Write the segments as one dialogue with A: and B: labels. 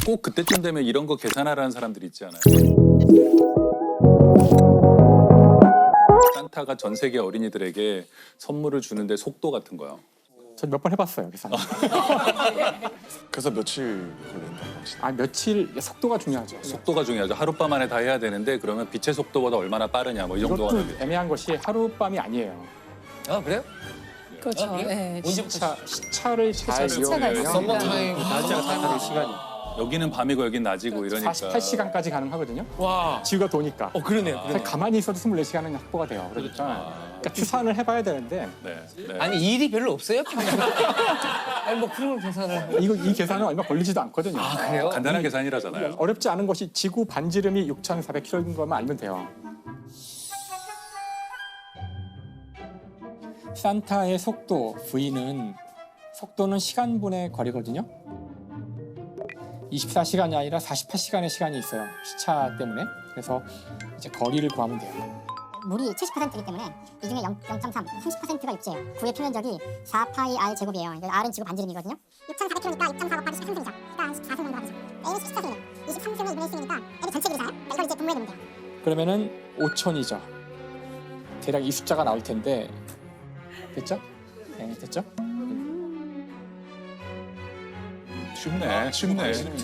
A: 꼭 그때쯤 되면 이런 거 계산하라는 사람들이 있지 않아요? 산타가 전 세계 어린이들에게 선물을 주는데 속도 같은 거요.
B: 저 몇 번 해봤어요 계산.
C: 그래서 며칠 걸린다고 하시나요?
B: 아 며칠 속도가 중요하죠.
A: 속도가 중요하죠. 하룻밤 안에 다 해야 되는데 그러면 빛의 속도보다 얼마나 빠르냐 뭐 이 정도가
B: 이것도
A: 됩니다.
B: 애매한 것이 하룻밤이 아니에요.
D: 아 그래요?
E: 그렇죠.
D: 그래요?
E: 네.
B: 시차를 잘
E: 시차가
B: 이용하면
E: 있으니까.
D: 썸머타임
B: 낮이랑 다른 시간이
A: 여기는 밤이고 여긴 낮이고 이러니까
B: 48시간까지 가능하거든요.
D: 와.
B: 지구가 도니까.
D: 그러네요.
B: 사실 가만히 있어도 24시간은 확보가 돼요. 그러니까 추산을 해봐야 되는데
A: 네, 네.
D: 아니 일이 별로 없어요? 평소에? 아니 뭐 그런 걸 계산을.
B: 이 계산은 얼마 걸리지도 않거든요.
D: 아 그래요?
A: 간단한 계산이라잖아요.
B: 어렵지 않은 것이 지구 반지름이 6,400km인 것만 알면 돼요. 산타의 속도 V는 속도는 시간분의 거리거든요. 24시간이 아니라 48시간의 시간이 있어요. 시차 때문에. 그래서 이제 거리를 구하면 돼요.
F: 물이 70%이기 때문에 이 중에 0.3, 30%가 육지예요. 구의 표면적이 4파이 r 제곱이에요. 그러니까 r은 지구 반지름이거든요. 6,400km니까 6.4 곱하기 13승이죠. 그러니까 14승 정도 하죠. L이 14승이에요. 23승의 2분의 1승이니까 L이 전체 길이잖아요. 그러니까 이걸 이제 분모해 놓으면 돼요.
B: 그러면은 5천이죠. 대략 이 숫자가 나올 텐데 됐죠? 네, 됐죠?
A: 쉽네.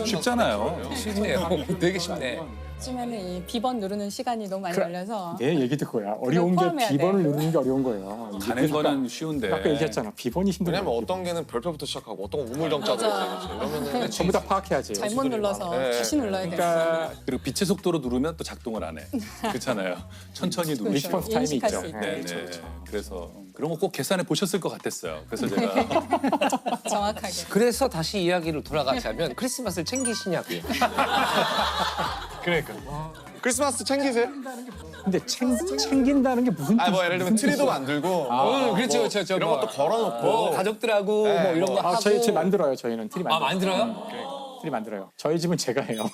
A: 쉽잖아요.
D: 쉽네요. 되게 쉽네.
E: 요즘에는 이 비번 누르는 시간이 너무 많이 걸려서
B: 내 얘기 듣고야. 어려운 게
E: 포함해야
B: 비번을
E: 돼.
B: 누르는 게 어려운 거예요.
A: 가는 거는 쉬운데.
B: 아까 얘기했잖아. 비번이 힘든
C: 왜냐면
B: 거예요.
C: 어떤 개는 별표부터 시작하고 어떤 건 우물정자로
E: 맞아.
C: 있어요. 이러면은
B: 전부 다 파악해야지.
E: 잘못 눌러서
C: 네.
E: 다시 눌러야 돼.
B: 그러니까
A: 그리고 빛의 속도로 누르면 또 작동을 안 해. 그렇잖아요. 천천히 누르죠.
B: 리스폰스 타임이
E: 인식할
B: 있죠.
E: 수 있게.
A: 네, 네. 그래서 그런 거 꼭 계산해 보셨을 것 같았어요. 그래서 제가
E: 정확하게.
D: 그래서 다시 이야기로 돌아가자면 크리스마스를 챙기시냐고요.
C: 그러니까 크리스마스 챙기세요?
B: 근데 챙긴다는 게 무슨
C: 아 뭐 예를 들면
B: 무슨
C: 트리도
B: 뜻이야?
C: 만들고
D: 그렇죠,
C: 뭐
D: 그렇죠.
C: 이런
D: 뭐,
C: 것도 걸어놓고
D: 가족들하고
C: 네,
D: 뭐 이런 거
C: 뭐.
D: 하고.
B: 저희 만들어요. 저희는 트리 만들어요.
D: 만들어요?
B: 트리 만들어요. 저희 집은 제가 해요.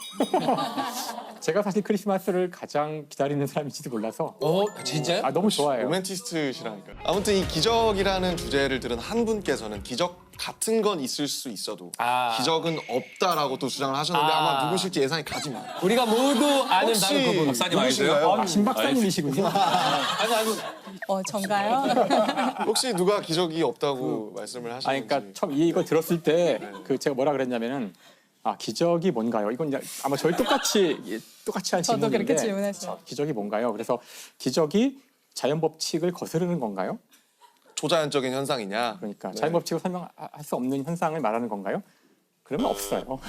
B: 제가 사실 크리스마스를 가장 기다리는 사람인지도 몰라서
D: 진짜요?
B: 너무 좋아해요.
C: 로맨티스트시라니까요. 아무튼 이 기적이라는 주제를 들은 한 분께서는 기적 같은 건 있을 수 있어도 기적은 없다라고 또 주장을 하셨는데 아마 누구실지 예상이 가지만
D: 우리가 모두 아는
C: 혹시
D: 바로 그분.
A: 박사님 아니세요?
C: 누구신가요?
B: 신 박사님이시군요.
E: 전가요?
C: 혹시 누가 기적이 없다고 말씀을 하시는지.
B: 그러니까 처음 이거 들었을 때 제가 뭐라 그랬냐면은 기적이 뭔가요? 이건 이제 아마 저희 똑같이 한
E: 저도
B: 질문인데
E: 그렇게 질문했어요.
B: 기적이 뭔가요? 그래서 기적이 자연 법칙을 거스르는 건가요?
C: 초자연적인 현상이냐?
B: 그러니까
C: 네.
B: 자연 법칙을 설명할 수 없는 현상을 말하는 건가요? 그러면 없어요.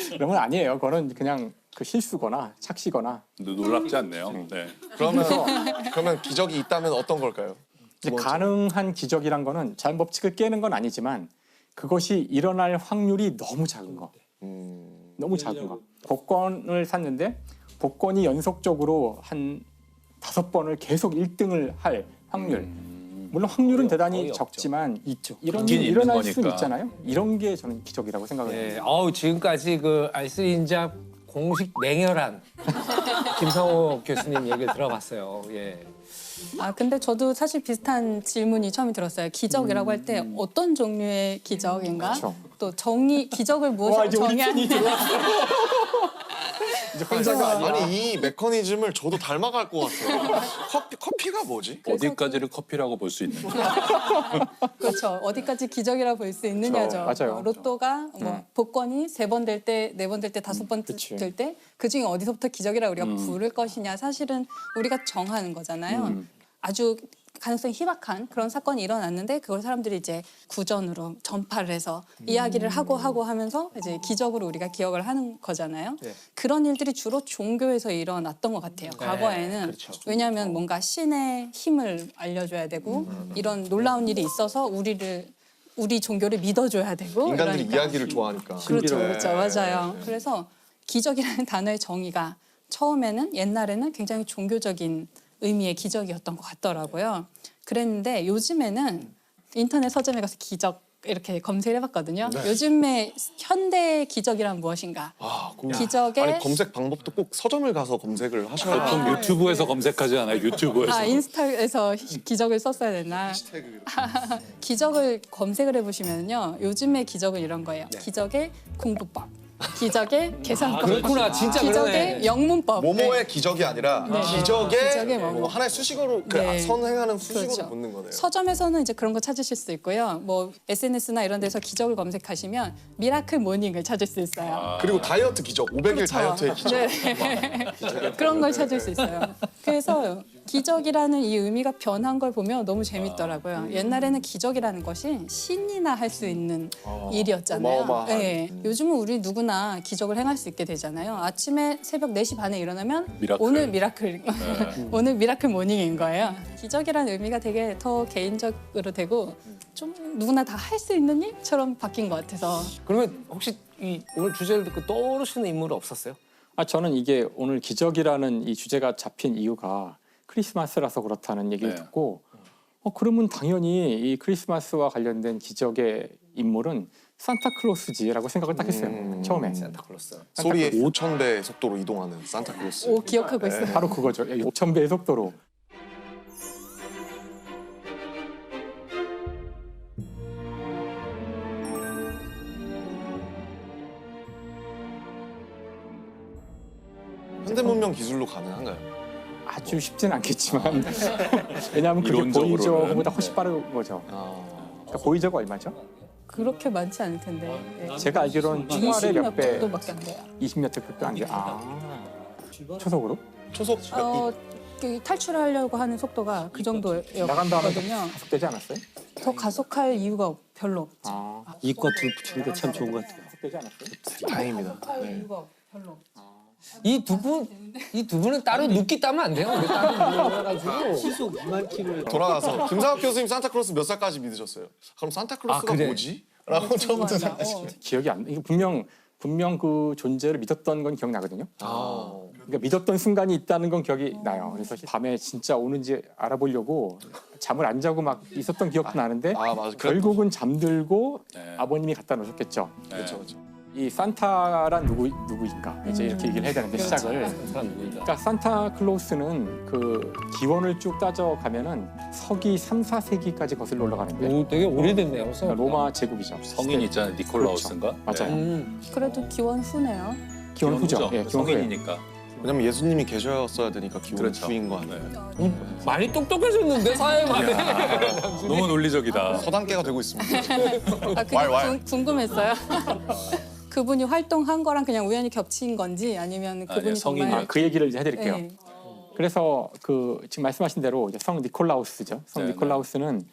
B: 그러면 아니에요. 그거는 그냥 그 실수거나 착시거나
A: 놀랍지 않네요. 네.
C: 그러면 기적이 있다면 어떤 걸까요?
B: 이제
C: 두 번째.
B: 가능한 기적이란 거는 자연 법칙을 깨는 건 아니지만 그것이 일어날 확률이 너무 작은 거. 너무 작은 거. 복권을 샀는데 복권이 연속적으로 한 5번을 계속 1등을 할 확률. 물론 확률은 대단히
D: 거의 없죠.
B: 적지만 이런
A: 있긴
B: 일이
A: 있는
B: 일어날 수
A: 거니까.
B: 있잖아요. 이런 게 저는 기적이라고 생각을 해요.
D: 네. 지금까지 그 알쓸인잡 공식 맹렬한 김성호 교수님 얘기를 들어봤어요. 예.
E: 근데 저도 사실 비슷한 질문이 처음에 들었어요. 기적이라고 할 때 어떤 종류의 기적인가?
B: 그렇죠.
E: 또 기적을
B: 와
E: 무엇으로
B: 이제 우리
E: 정의하는
B: 팬이 들어왔어. 이제 혼자가 아니야.
C: 아니 이 메커니즘을 저도 닮아갈 것 같아요. 커피가 뭐지?
A: 어디까지를 커피라고 볼 수 있는.
E: 그렇죠. 어디까지 기적이라 볼 수 있느냐죠.
B: 그렇죠. 맞아요.
E: 로또가 복권이 3번 될 때, 4번 될 때, 5번
B: 그치.
E: 될 때 그중에 어디서부터 기적이라 우리가 부를 것이냐 사실은 우리가 정하는 거잖아요. 아주 가능성이 희박한 그런 사건이 일어났는데 그걸 사람들이 이제 구전으로 전파를 해서 이야기를 하고 하면서 이제 기적으로 우리가 기억을 하는 거잖아요.
D: 네.
E: 그런 일들이 주로 종교에서 일어났던 것 같아요. 과거에는.
D: 그렇죠.
E: 왜냐하면 뭔가 신의 힘을 알려줘야 되고 이런 놀라운 일이 있어서 우리 종교를 믿어줘야 되고
C: 인간들이
E: 이러니까.
C: 이야기를 좋아하니까.
E: 그렇죠,
C: 네.
E: 그렇죠, 맞아요. 그래서 기적이라는 단어의 정의가 처음에는 옛날에는 굉장히 종교적인 의미의 기적이었던 것 같더라고요. 그랬는데 요즘에는 인터넷 서점에 가서 기적 이렇게 검색을 해봤거든요. 요즘에 현대 기적이란 무엇인가? 기적의
C: 아니 검색 방법도 꼭 서점을 가서 검색을 하셔야
A: 보통 유튜브에서 검색하지 않아요. 유튜브에서.
E: 인스타에서 기적을 썼어야 됐나? 기적을 검색을 해보시면요. 요즘의 기적은 이런 거예요. 기적의 공부법. 기적의 계산법.
D: 그렇구나, 진짜
E: 기적의
D: 그러네.
E: 영문법.
C: 모모의 기적이 아니라 기적의
E: 기적의
C: 뭐 하나의 수식어로
E: 네.
C: 선행하는 수식어로
E: 그렇죠.
C: 붙는 거네요.
E: 서점에서는 이제 그런 거 찾으실 수 있고요. 뭐 SNS나 이런 데서 기적을 검색하시면 미라클 모닝을 찾을 수 있어요.
C: 그리고 다이어트 기적, 500일
E: 그렇죠.
C: 다이어트의 기적.
E: 네. 그런 걸 찾을 수 있어요. 그래서 기적이라는 이 의미가 변한 걸 보면 너무 재밌더라고요. 옛날에는 기적이라는 것이 신이나 할 수 있는 일이었잖아요.
C: 어마어마한.
E: 네. 요즘은 우리 누구나 기적을 행할 수 있게 되잖아요. 아침에 새벽 4시 반에 일어나면
A: 미라클.
E: 오늘 미라클, 오늘 미라클 모닝인 거예요. 기적이라는 의미가 되게 더 개인적으로 되고 좀 누구나 다 할 수 있는 일처럼 바뀐 것 같아서
D: 그러면 혹시 이 오늘 주제를 듣고 떠오르시는 인물은 없었어요?
B: 저는 이게 오늘 기적이라는 이 주제가 잡힌 이유가 크리스마스라서 그렇다는 얘기를
A: 네.
B: 듣고 그러면 당연히 이 크리스마스와 관련된 기적의 인물은 산타클로스지라고 생각을 딱 했어요. 처음에.
D: 산타클로스.
C: 소리의 5,000배 속도로 이동하는 산타클로스.
E: 오 기억하고 있어요.
B: 바로 그거죠. 5,000배의 속도로.
C: 현대 문명 기술로 가능한가요?
B: 아주 쉽진 않겠지만 왜냐하면 그게
A: 이론적으로는.
B: 보이저보다 훨씬 빠른 거죠. 그러니까 보이저가 얼마죠?
E: 그렇게 많지 않을 텐데. 네.
B: 제가 알기로는 총알의 몇 배,
E: 정도밖에 안 돼요.
B: 20몇 배 안 돼. 초속으로?
C: 초속
E: 그 탈출하려고 하는 속도가 그
B: 나간 다음에
E: 정도였거든요.
B: 가속되지 않았어요?
E: 더 가속할 이유가 별로 없죠.
G: 이과 둘 붙이니까 참 좋은 것 같아요.
B: 가속되지 않았어요?
C: 다행입니다.
E: 가속할 이유가 별로 없죠.
D: 이 두 분은 따로 눕기 따면 안 돼요. 우리 따로 누워가지고.
G: 시속 2만 킬로.
C: 돌아가서 김상학 교수님 산타클로스 몇 살까지 믿으셨어요? 그럼 산타클로스가
D: 그래?
C: 뭐지? 라고 처음부터
E: 맞아.
C: 생각하시죠.
B: 기억이 안 나. 이게 분명 그 존재를 믿었던 건 기억나거든요. 그러니까 믿었던 순간이 있다는 건 기억이 나요. 그래서 밤에 진짜 오는지 알아보려고 잠을 안 자고 막 있었던 기억도 나는데
C: 맞아.
B: 결국은 잠들고
A: 네.
B: 아버님이 갖다 놓으셨겠죠.
C: 그렇죠, 그렇죠.
B: 이 산타란 누구인가 이제 이렇게 얘기를 해야 되는데 시작을. 그러니까 산타클로스는 그 기원을 쭉 따져가면은 서기 3, 4세기까지 거슬러 올라가는데
D: 오, 되게 오래됐네요.
B: 그러니까 로마 제국이죠.
A: 성인 있잖아요. 니콜라우스인가?
B: 맞아요.
A: 네.
E: 그래도 기원 후네요.
B: 기원 후죠.
A: 후죠.
B: 예, 기원 후예요.
A: 성인이니까.
C: 왜냐면 예수님이 계셨어야 되니까 기원
A: 그렇죠.
C: 후인 거 아니에요?
A: 네.
D: 많이 똑똑해졌는데 사회 만에.
A: 너무 논리적이다.
C: 서당계가 되고 있습니다.
E: 그냥 궁금했어요. 그분이 활동한 거랑 그냥 우연히 겹친 건지 아니면 그분이
A: 예, 성인이요.
E: 정말
B: 그 얘기를 이제 해드릴게요.
E: 네.
B: 그래서 그 지금 말씀하신 대로 이제 성 니콜라우스죠. 성
A: 네,
B: 니콜라우스는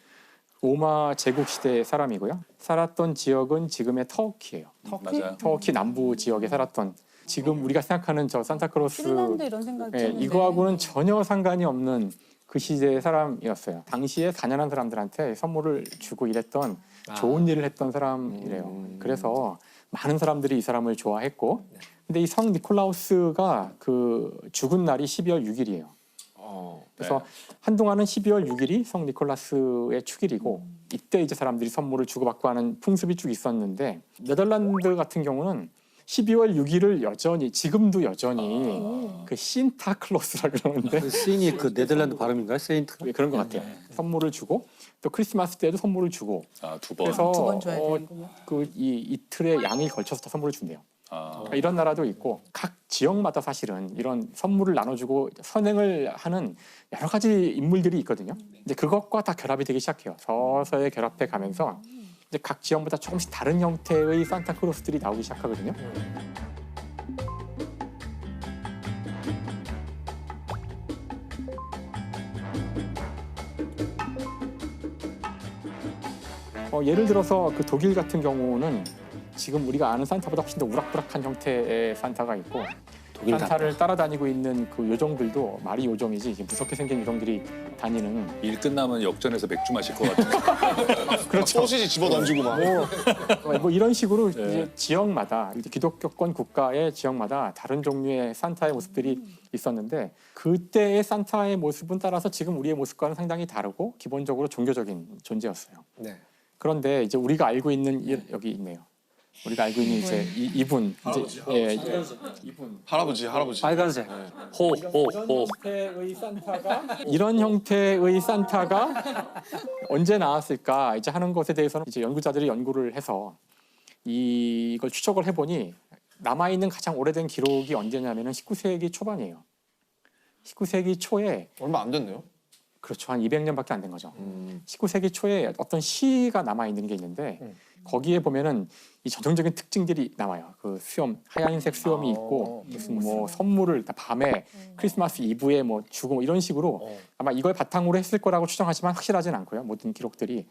B: 로마 제국 시대의 사람이고요. 살았던 지역은 지금의 터키예요.
A: 맞아요.
B: 터키 남부 지역에 살았던 지금 우리가 생각하는 저 산타클로스
E: 핀란드 이런 생각
B: 예, 이거하고는 전혀 상관이 없는 그 시대의 사람이었어요. 당시에 가난한 사람들한테 선물을 주고 이랬던 좋은 일을 했던 사람이래요. 그래서 많은 사람들이 이 사람을 좋아했고, 근데 이 성 니콜라우스가 그 죽은 날이 12월 6일이에요. 그래서 한동안은 12월 6일이 성 니콜라스의 축일이고, 이때 이제 사람들이 선물을 주고받고 하는 풍습이 쭉 있었는데, 네덜란드 같은 경우는 12월 6일을 여전히 지금도 여전히 그 신타클로스라 그러는데
G: 그 시인이 그 네덜란드 발음인가요? 세인트?
B: 그런 것 같아요. 선물을 주고 또 크리스마스 때도 선물을 주고
A: 두 번.
B: 그래서
E: 두 번 줘야 되는군요.
B: 그 이틀의 양이 걸쳐서 다 선물을 준대요.
A: 아,
B: 그러니까 이런 나라도 있고 각 지역마다 사실은 이런 선물을 나눠주고 선행을 하는 여러 가지 인물들이 있거든요. 이제 그것과 다 결합이 되기 시작해요. 서서히 결합해 가면서 이제 각 지역마다 조금씩 다른 형태의 산타클로스들이 나오기 시작하거든요. 예를 들어서 그 독일 같은 경우는 지금 우리가 아는 산타보다 훨씬 더 우락부락한 형태의 산타가 있고
G: 독일
B: 산타를 따라다니고 있는 그 요정들도 말이 요정이지 이게 무섭게 생긴 요정들이 다니는
A: 일 끝나면 역전해서 맥주 마실 것 같은.
C: 그렇죠. 소시지 집어 던지고 막.
B: 뭐 이런 식으로 이제 지역마다 이제 기독교권 국가의 지역마다 다른 종류의 산타의 모습들이 있었는데 그때의 산타의 모습은 따라서 지금 우리의 모습과는 상당히 다르고 기본적으로 종교적인 존재였어요.
D: 네.
B: 그런데 이제 우리가 알고 있는 여기 있네요. 우리가 알고 있는 이제 이분 이제 이분
C: 할아버지.
G: 빨간색.
A: 호.
B: 형태의 산타가 이런 형태의 산타가 언제 나왔을까 이제 하는 것에 대해서는 이제 연구자들이 연구를 해서 이걸 추적을 해보니 남아 있는 가장 오래된 기록이 언제냐면은 19세기 초반이에요. 19세기 초에
C: 얼마 안 됐네요.
B: 그렇죠. 한 200년밖에 안 된 거죠. 19세기 초에 어떤 시가 남아 있는 게 있는데 거기에 보면은 이 전형적인 특징들이 나와요. 그 수염, 하얀색 수염이 있고 무슨 뭐 선물을 다 밤에 크리스마스 이브에 뭐 주고 뭐 이런 식으로 아마 이걸 바탕으로 했을 거라고 추정하지만 확실하진 않고요. 모든 기록들이.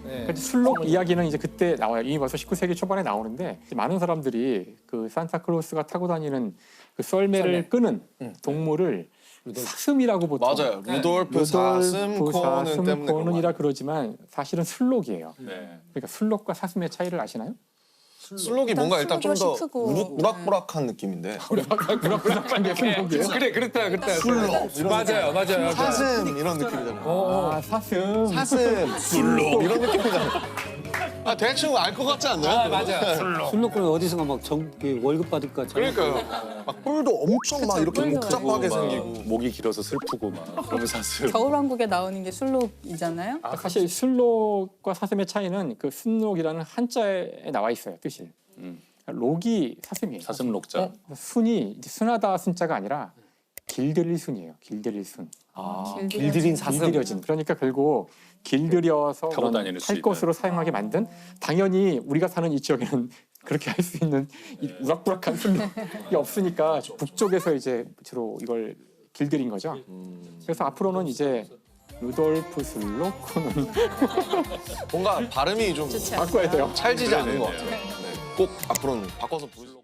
D: 네.
B: 술록 이야기는 이제 그때 나와요. 이미 벌써 19세기 초반에 나오는데 많은 사람들이 그 산타클로스가 타고 다니는 그 썰매를 끄는 동물을 사슴이라고 보통
C: 맞아요. 루돌프 사슴코는 때문에
B: 코는이라 그러지만 사실은 술록이에요.
A: 네.
B: 그러니까 술록과 사슴의 차이를 아시나요?
C: 술록이 뭔가 일단 좀 더
E: 술록이 크고.
C: 우락부락한 느낌인데
B: 우락부락한 게 술록이에요?
D: 그래 그렇다.
C: 술록
D: 맞아요.
C: 사슴 이런 느낌이잖아요.
B: 아 사슴.
C: 사슴 술록 이런 느낌이잖아요. 아 대충 알 것 같지 않나요?
D: 맞아.
G: 술놓고 어디선가 막 월급 받을까.
C: 그러니까요. 막 뿔도 엄청 막 이렇게
E: 뿔도
C: 복잡하게
A: 막
C: 생기고.
A: 목이 길어서 슬프고 막 그러면 사슴.
E: 겨울왕국에 나오는 게 술록이잖아요.
B: 사실 술록과 사슴의 차이는 그 순록이라는 한자에 나와 있어요. 뜻이. 록이 사슴이에요.
A: 사슴 녹자.
B: 순이 이제 순하다 순자가 아니라 길들일 순이에요. 길들일 순.
D: 길들인 사슴.
B: 길들여진. 그러니까 결국 길들여서
A: 타고
B: 그런
A: 다닐 수
B: 탈
A: 있는.
B: 것으로 사용하게 만든 당연히 우리가 사는 이 지역에는 그렇게 할 수 있는 이 우락부락한 순록이 없으니까 북쪽에서 이제 주로 이걸 길들인 거죠. 그래서 앞으로는 이제 루돌프 술록코는
C: 뭔가 발음이 좀
E: 좋지
B: 바꿔야 돼요.
C: 찰지지 않은 것 같아요. 네. 꼭 앞으로는 바꿔서 부르려고.